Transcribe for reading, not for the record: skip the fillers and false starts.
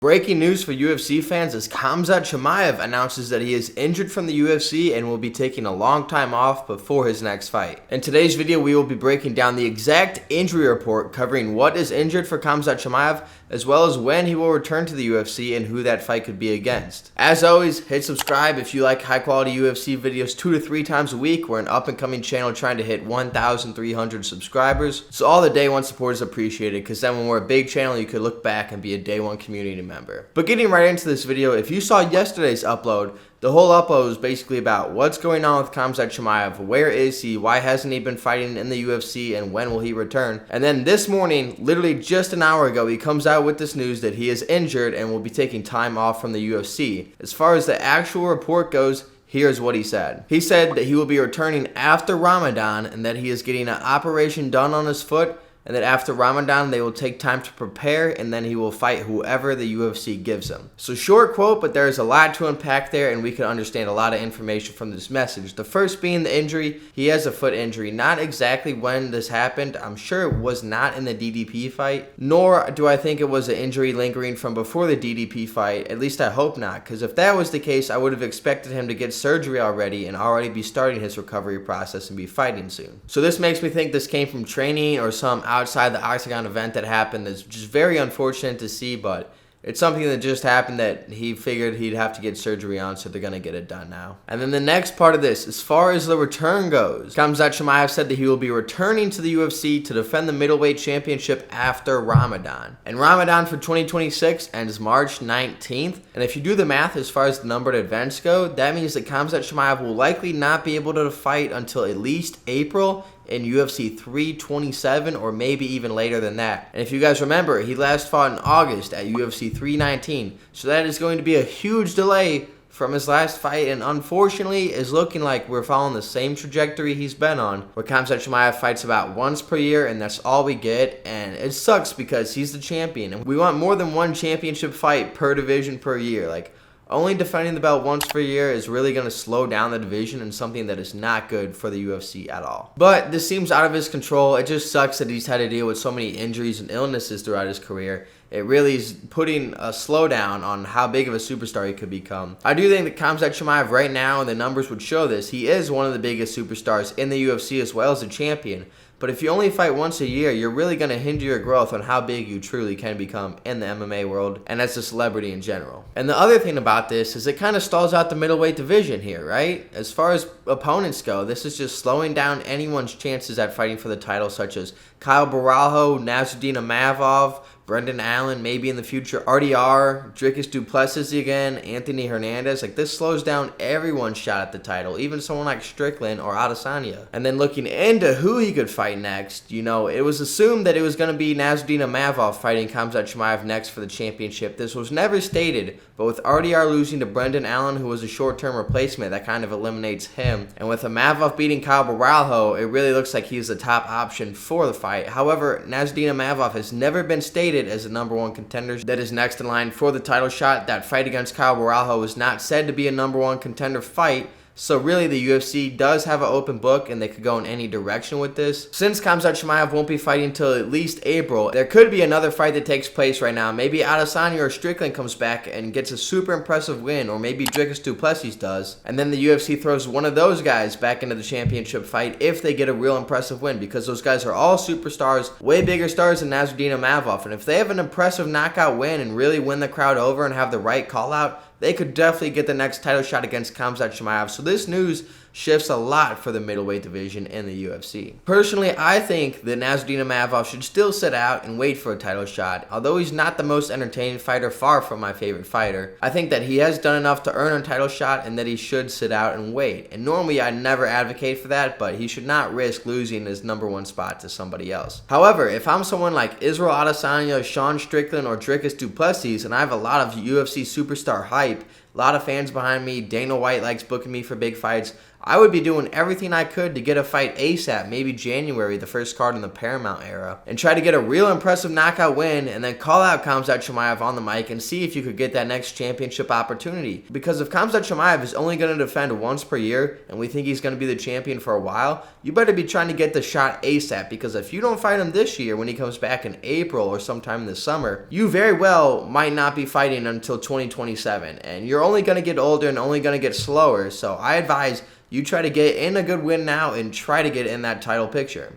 Breaking news for UFC fans as Khamzat Chimaev announces that he is injured from the UFC and will be taking a long time off before his next fight. In today's video, we will be breaking down the exact injury report covering what is injured for Khamzat Chimaev, as well as when he will return to the UFC and who that fight could be against. As always, hit subscribe if you like high quality UFC videos 2 to 3 times a week. We're an up and coming channel trying to hit 1,300 subscribers. So all the day one support is appreciated, because then when we're a big channel, you could look back and be a day one community member. But getting right into this video, if you saw yesterday's upload, the whole upload was basically about what's going on with Khamzat Chimaev, where is he, why hasn't he been fighting in the UFC, and when will he return. And then this morning, literally just an hour ago, he comes out with this news that he is injured and will be taking time off from the UFC. As far as the actual report goes, here's what he said. He said that he will be returning after Ramadan and that he is getting an operation done on his foot, and that after Ramadan they will take time to prepare and then he will fight whoever the UFC gives him. So short quote, but there is a lot to unpack there and we can understand a lot of information from this message. The first being the injury. He has a foot injury. Not exactly when this happened. I'm sure it was not in the DDP fight, nor do I think it was an injury lingering from before the DDP fight. At least I hope not, because if that was the case, I would have expected him to get surgery already and already be starting his recovery process and be fighting soon. So this makes me think this came from training or some outside the octagon event that happened. That's just very unfortunate to see, but it's something that just happened that he figured he'd have to get surgery on, so they're going to get it done now. And then the next part of this, as far as the return goes, Khamzat Chimaev said that he will be returning to the UFC to defend the middleweight championship after Ramadan. And Ramadan for 2026 ends March 19th. And if you do the math as far as the numbered events go, that means that Khamzat Chimaev will likely not be able to fight until at least April in UFC 327, or maybe even later than that. And if you guys remember, he last fought in August at UFC 319, so that is going to be a huge delay from his last fight, and unfortunately is looking like we're following the same trajectory he's been on, where Khamzat Chimaev fights about once per year and that's all we get. And it sucks because he's the champion and we want more than one championship fight per division per year. Like, only defending the belt once per year is really going to slow down the division and something that is not good for the UFC at all. But this seems out of his control. It just sucks that he's had to deal with so many injuries and illnesses throughout his career. It really is putting a slowdown on how big of a superstar he could become. I do think that Khamzat Chimaev right now, and the numbers would show this, he is one of the biggest superstars in the UFC as well as a champion. But if you only fight once a year, you're really going to hinder your growth on how big you truly can become in the MMA world and as a celebrity in general. And the other thing about this is it kind of stalls out the middleweight division here, right? As far as opponents go, this is just slowing down anyone's chances at fighting for the title, such as Kyle Baralho, Nassourdine Imavov, Brendan Allen, maybe in the future, RDR, Dricus Du Plessis again, Anthony Hernandez. Like, this slows down everyone's shot at the title, even someone like Strickland or Adesanya. And then looking into who he could fight next, you know, it was assumed that it was going to be Nassourdine Imavov fighting Khamzat Chimaev next for the championship. This was never stated, but with RDR losing to Brendan Allen, who was a short-term replacement, that kind of eliminates him. And with Imavov beating Kyle Baralho, it really looks like he's the top option for the fight. However, Nassourdine Imavov has never been stated as the number one contender that is next in line for the title shot. That fight against Kyle Baralho was not said to be a number one contender fight. So really the UFC does have an open book and they could go in any direction with this. Since Khamzat Chimaev won't be fighting until at least April, there could be another fight that takes place right now. Maybe Adesanya or Strickland comes back and gets a super impressive win, or maybe Dricus Du Plessis does. And then the UFC throws one of those guys back into the championship fight if they get a real impressive win, because those guys are all superstars, way bigger stars than Nassourdine Imavov. And if they have an impressive knockout win and really win the crowd over and have the right call out, they could definitely get the next title shot against Khamzat Chimaev. So this news shifts a lot for the middleweight division in the UFC. Personally, I think that Nassourdine Imavov should still sit out and wait for a title shot. Although he's not the most entertaining fighter, far from my favorite fighter, I think that he has done enough to earn a title shot and that he should sit out and wait. And normally I never advocate for that, but he should not risk losing his number one spot to somebody else. However, if I'm someone like Israel Adesanya, Sean Strickland, or Dricus Du Plessis, and I have a lot of UFC superstar hype, A lot of fans behind me. Dana White likes booking me for big fights. I would be doing everything I could to get a fight ASAP, maybe January, the first card in the Paramount era, and try to get a real impressive knockout win and then call out Khamzat Chimaev on the mic and see if you could get that next championship opportunity. Because if Khamzat Chimaev is only going to defend once per year and we think he's going to be the champion for a while, you better be trying to get the shot ASAP, because if you don't fight him this year when he comes back in April or sometime this summer, you very well might not be fighting until 2027, and you're only going to get older and only going to get slower. So I advise you try to get in a good win now and try to get in that title picture.